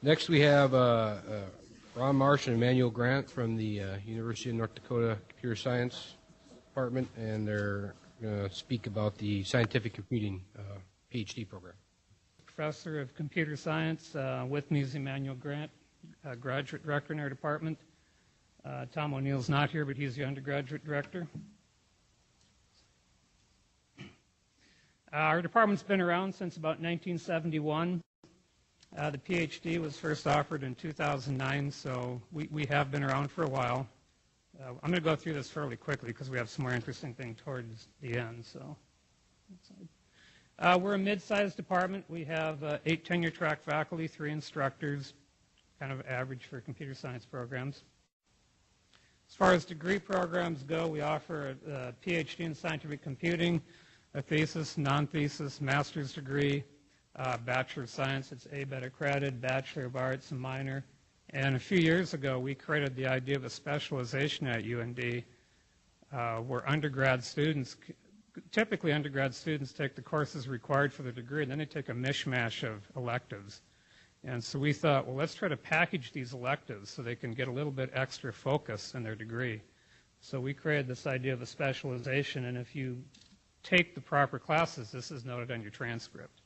Next we have Ron Marsh and Emanuel Grant from the University of North Dakota Computer Science Department, and they're going to speak about the scientific computing Ph.D. program. Professor of Computer Science. With me is Emanuel Grant, Graduate Director in our department. Tom O'Neill's not here, but he's the Undergraduate Director. Our department's been around since about 1971. The Ph.D. was first offered in 2009, so we have been around for a while. I'm going to go through this fairly quickly because we have some more interesting things towards the end. So, we're a mid-sized department. We have 8 tenure-track faculty, 3 instructors, kind of average for computer science programs. As far as degree programs go, we offer a Ph.D. in scientific computing, a thesis, non-thesis, master's degree, Bachelor of Science. It's ABET accredited, Bachelor of Arts, and minor. And a few years ago, we created the idea of a specialization at UND where undergrad students, typically undergrad students take the courses required for the degree, and then they take a mishmash of electives. And so we thought, well, let's try to package these electives so they can get a little bit extra focus in their degree. So we created this idea of a specialization, and if you take the proper classes, this is noted on your transcript.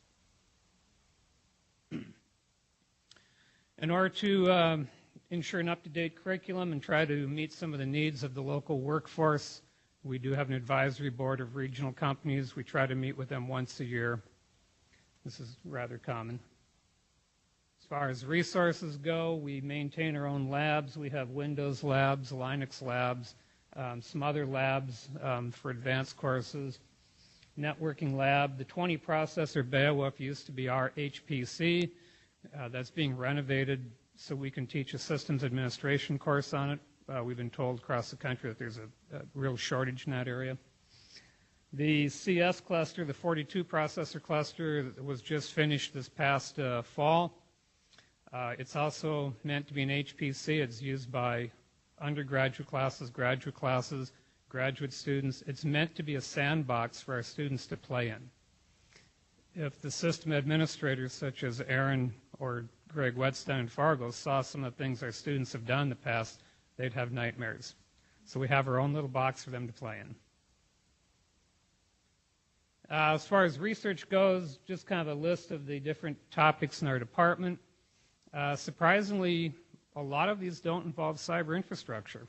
In order to ensure an up-to-date curriculum and try to meet some of the needs of the local workforce, we do have an advisory board of regional companies. We try to meet with them once a year. This is rather common. As far as resources go, we maintain our own labs. We have Windows labs, Linux labs, some other labs for advanced courses. Networking lab. The 20 processor Beowulf used to be our HPC. That's being renovated so we can teach a systems administration course on it. We've been told across the country that there's a real shortage in that area. The CS cluster, the 42 processor cluster, was just finished this past fall. It's also meant to be an HPC. It's used by undergraduate classes, graduate students. It's meant to be a sandbox for our students to play in. If the system administrators such as Aaron or Greg Whetstone in Fargo saw some of the things our students have done in the past, they'd have nightmares. So we have our own little box for them to play in. As far as research goes, just kind of a list of the different topics in our department. Surprisingly, a lot of these don't involve cyber infrastructure.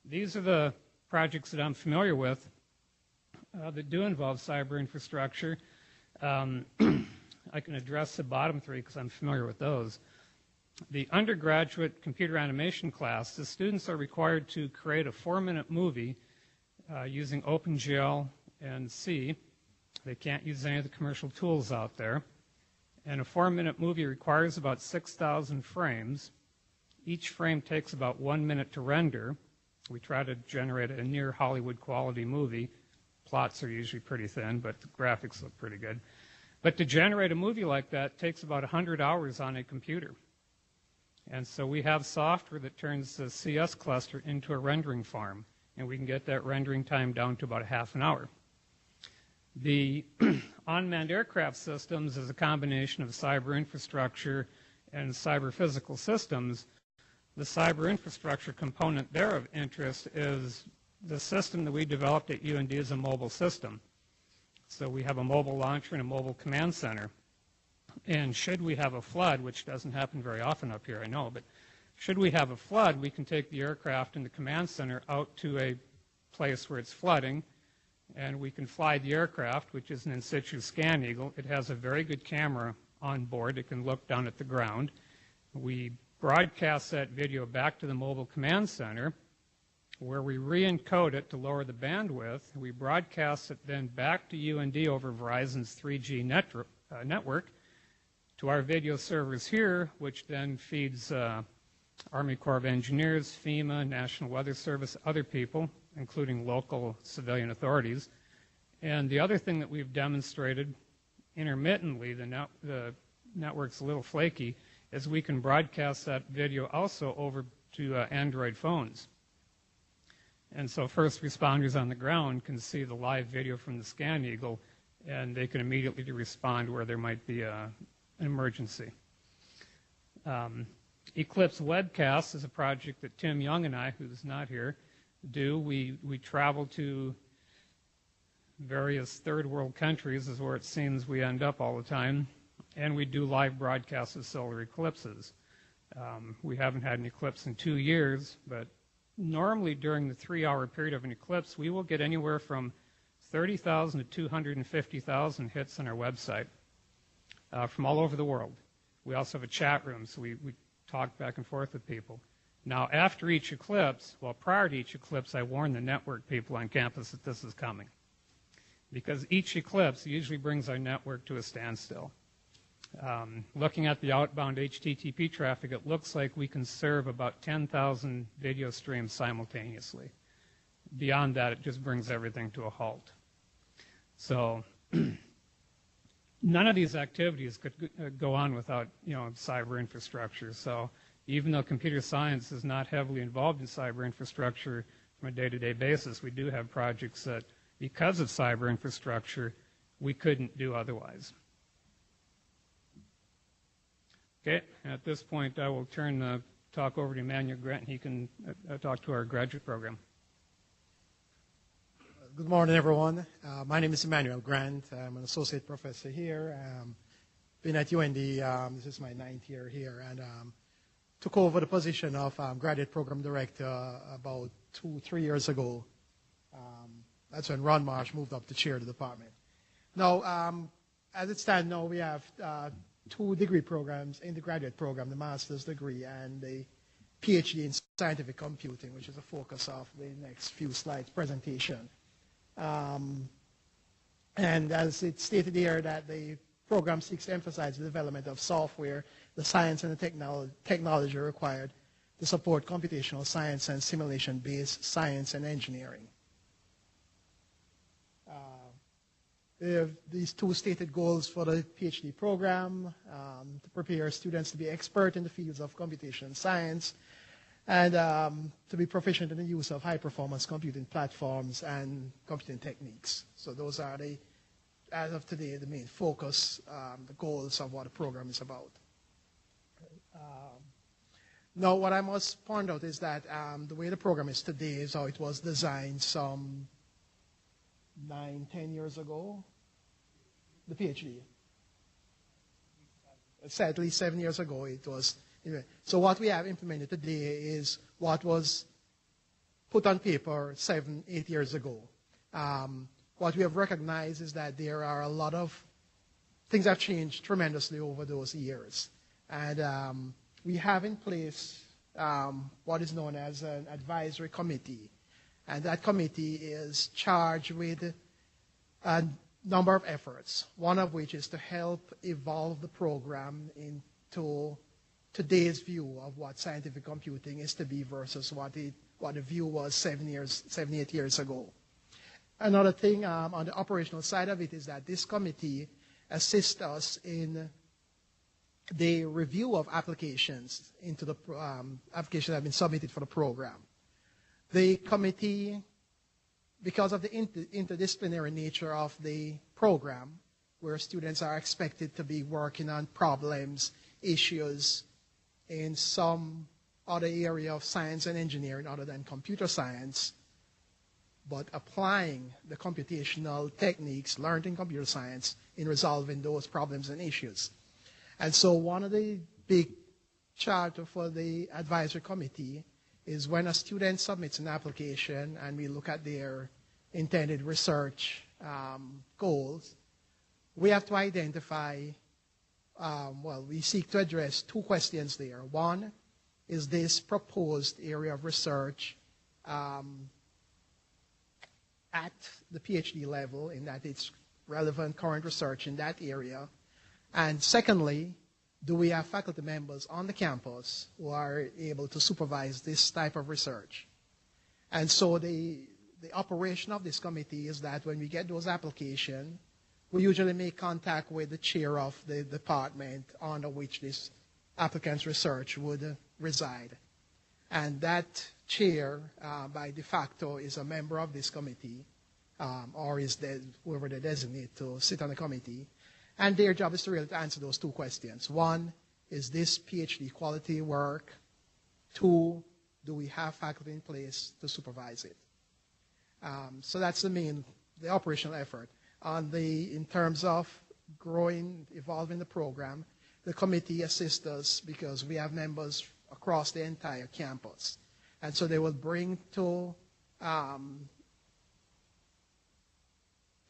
These are the projects that I'm familiar with that do involve cyber infrastructure. I can address the bottom 3 because I'm familiar with those. The undergraduate computer animation class, the students are required to create a 4-minute movie using OpenGL and C. They can't use any of the commercial tools out there. And a 4-minute movie requires about 6,000 frames. Each frame takes about 1 minute to render. We try to generate a near Hollywood quality movie. Plots are usually pretty thin, but the graphics look pretty good. But to generate a movie like that takes about 100 hours on a computer. And so we have software that turns the CS cluster into a rendering farm, and we can get that rendering time down to about half an hour. The unmanned aircraft systems is a combination of cyber infrastructure and cyber physical systems. The cyber infrastructure component there of interest is the system that we developed at UND is a mobile system. So we have a mobile launcher and a mobile command center. And should we have a flood, which doesn't happen very often up here, I know, but should we have a flood, we can take the aircraft and the command center out to a place where it's flooding, and we can fly the aircraft, which is an in situ scan eagle. It has a very good camera on board. It can look down at the ground. We broadcast that video back to the mobile command center, where we re-encode it to lower the bandwidth. We broadcast it then back to UND over Verizon's 3G network to our video servers here, which then feeds Army Corps of Engineers, FEMA, National Weather Service, other people, including local civilian authorities. And the other thing that we've demonstrated intermittently, the network's a little flaky, is we can broadcast that video also over to Android phones. And so first responders on the ground can see the live video from the Scan Eagle, and they can immediately respond where there might be an emergency. Eclipse Webcast is a project that Tim Young and I, who's not here, do. We travel to various third world countries, is where it seems we end up all the time, and we do live broadcasts of solar eclipses. We haven't had an eclipse in 2 years, but normally during the 3-hour period of an eclipse, we will get anywhere from 30,000 to 250,000 hits on our website from all over the world. We also have a chat room, so we talk back and forth with people. Now, after each eclipse, well, prior to each eclipse, I warn the network people on campus that this is coming, because each eclipse usually brings our network to a standstill. Looking at the outbound HTTP traffic, it looks like we can serve about 10,000 video streams simultaneously. Beyond that, it just brings everything to a halt. So none of these activities could go on without, cyber infrastructure. So even though computer science is not heavily involved in cyber infrastructure from a day-to-day basis, we do have projects that, because of cyber infrastructure, we couldn't do otherwise. Okay, at this point, I will turn the talk over to Emanuel Grant, and he can talk to our graduate program. Good morning, everyone. My name is Emanuel Grant. I'm an associate professor here. Been at UND, this is my 9th year here, and took over the position of graduate program director about 2-3 years ago. That's when Ron Marsh moved up to chair the department. Now, as it stands now, we have 2 degree programs in the graduate program, the master's degree and the Ph.D. in scientific computing, which is the focus of the next few slides presentation. And as it's stated here, that the program seeks to emphasize the development of software, the science and the technology required to support computational science and simulation-based science and engineering. We have these 2 stated goals for the PhD program, to prepare students to be expert in the fields of computation science, and to be proficient in the use of high-performance computing platforms and computing techniques. So those are, as of today, the main focus, the goals of what the program is about. Now, what I must point out is that the way the program is today is how it was designed some 9-10 years ago, the PhD. At least 7 years ago it was. So what we have implemented today is what was put on paper 7-8 years ago. What we have recognized is that there are a lot of things that have changed tremendously over those years. And we have in place what is known as an advisory committee. And that committee is charged with a number of efforts, one of which is to help evolve the program into today's view of what scientific computing is to be versus what the view was 7-8 years ago. Another thing on the operational side of it is that this committee assists us in the review of applications into the applications that have been submitted for the program. The committee, because of the interdisciplinary nature of the program, where students are expected to be working on problems, issues in some other area of science and engineering other than computer science, but applying the computational techniques learned in computer science in resolving those problems and issues. And so one of the big charter for the advisory committee is when a student submits an application and we look at their intended research goals, we have to identify, we seek to address 2 questions there. One, is this proposed area of research at the PhD level, in that it's relevant current research in that area? And secondly, do we have faculty members on the campus who are able to supervise this type of research? And so the operation of this committee is that when we get those applications, we usually make contact with the chair of the department under which this applicant's research would reside. And that chair, by de facto, is a member of this committee, or is whoever they designate to sit on the committee. And their job is to really answer those two questions. One, is this PhD quality work? Two, do we have faculty in place to supervise it? So that's the operational effort. In terms of evolving the program, the committee assists us because we have members across the entire campus. And so they will bring to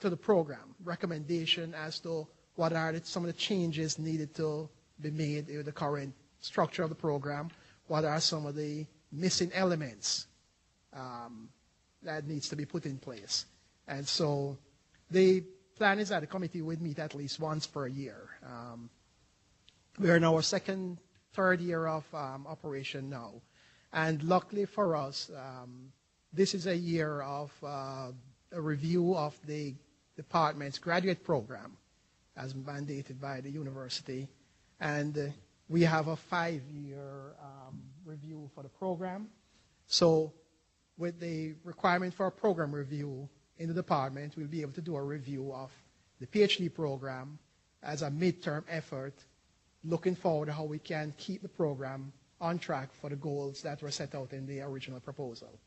the program recommendation as to what are some of the changes needed to be made in the current structure of the program, what are some of the missing elements that needs to be put in place. And so the plan is that the committee would meet at least once per year. We are in our third year of operation now. And luckily for us, this is a year of a review of the department's graduate program as mandated by the university. And we have a 5-year review for the program. So with the requirement for a program review in the department, we'll be able to do a review of the PhD program as a midterm effort, looking forward to how we can keep the program on track for the goals that were set out in the original proposal.